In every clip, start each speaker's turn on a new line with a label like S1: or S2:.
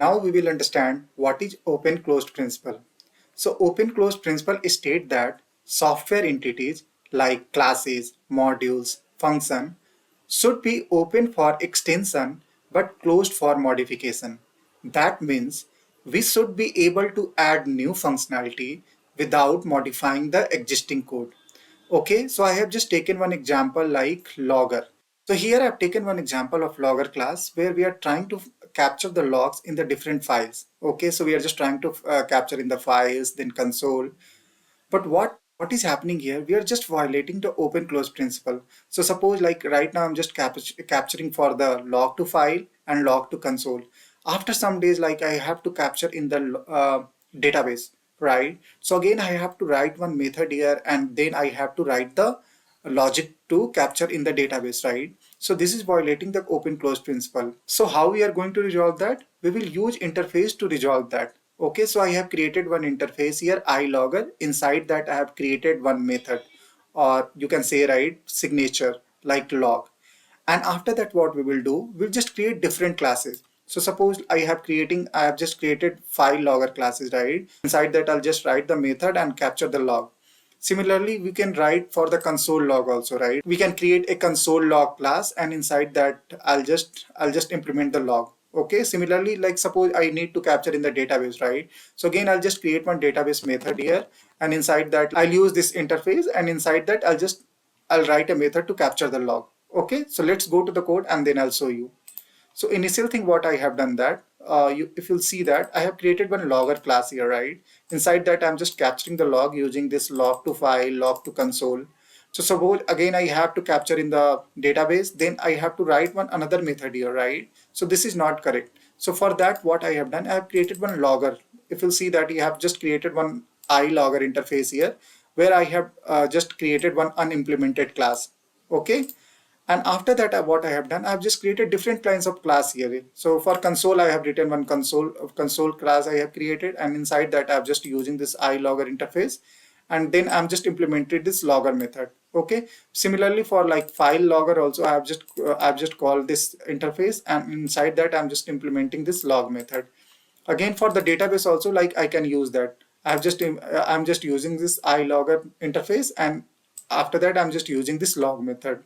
S1: Now we will understand what is open closed principle. So open closed principle states that software entities like classes, modules, function should be open for extension but closed for modification. That means we should be able to add new functionality without modifying the existing code. Okay, so I have just taken one example like logger. So here I've taken one example of logger class where we are trying to capture the logs in the different files. Okay, so we are just trying to capture in the files, then console. But what is happening here? We are just violating the open close principle. So suppose like right now I'm just capturing for the log to file and log to console. After some days, like I have to capture in the database, right? So again I have to write one method here and then I have to write the logic to capture in the database, right? So this is violating the open close principle. So how we are going to resolve that? We will use interface to resolve that. Okay, so I have created one interface here, iLogger. Inside that I have created one method, or you can say, right, signature like log. And after that, what we will do, we'll just create different classes. So suppose I have just created 5 logger classes, right? Inside that, I'll just write the method and capture the log. Similarly, we can write for the console log also, right? We can create a console log class, and inside that, I'll just implement the log. Okay. Similarly, like suppose I need to capture in the database, right? So again, I'll just create one database method here, and inside that, I'll use this interface, and inside that, I'll write a method to capture the log. Okay. So let's go to the code, and then I'll show you. So initial thing what I have done that, if you'll see that I have created one logger class here, right? Inside that I'm just capturing the log using this log to file, log to console. So suppose again I have to capture in the database, then I have to write one another method here, right? So this is not correct. So for that what I have done, I have created one logger. If you'll see that you have just created one iLogger interface here, where I have just created one unimplemented class. Okay. And after that, what I have done, I've just created different kinds of class here. So for console, I have written one console class I have created, and inside that, I'm just using this iLogger interface, and then I'm just implemented this logger method. Okay. Similarly, for like file logger also, I've just called this interface, and inside that, I'm just implementing this log method. Again, for the database also, like I can use that. I'm just using this iLogger interface, and after that, I'm just using this log method.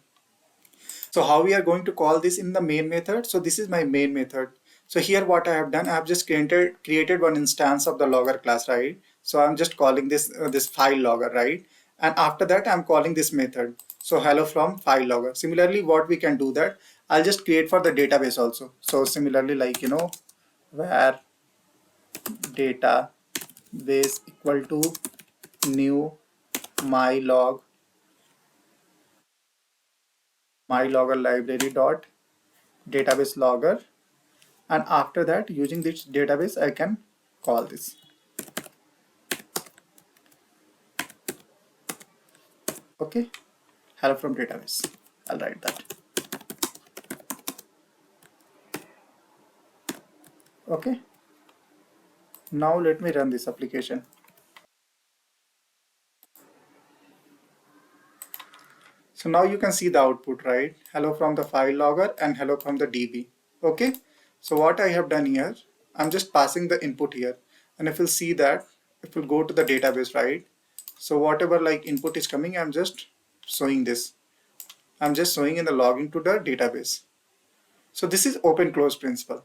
S1: So how we are going to call this in the main method? So this is my main method. So here what I have done, I have just created one instance of the logger class, right? So I'm just calling this file logger, right? And after that, I'm calling this method. So hello from file logger. Similarly, what we can do that, I'll just create for the database also. So similarly, like where database equal to new my logger library dot database logger, and after that using this database I can call this. Okay, hello from database, I'll write that. Okay, now let me run this application. So now you can see the output, right? Hello from the file logger and hello from the DB. Okay, so what I have done here, I'm just passing the input here, and if you'll see that, if you go to the database, right? So whatever like input is coming, I'm just showing this. I'm just showing in the login to the database. So this is open close principle.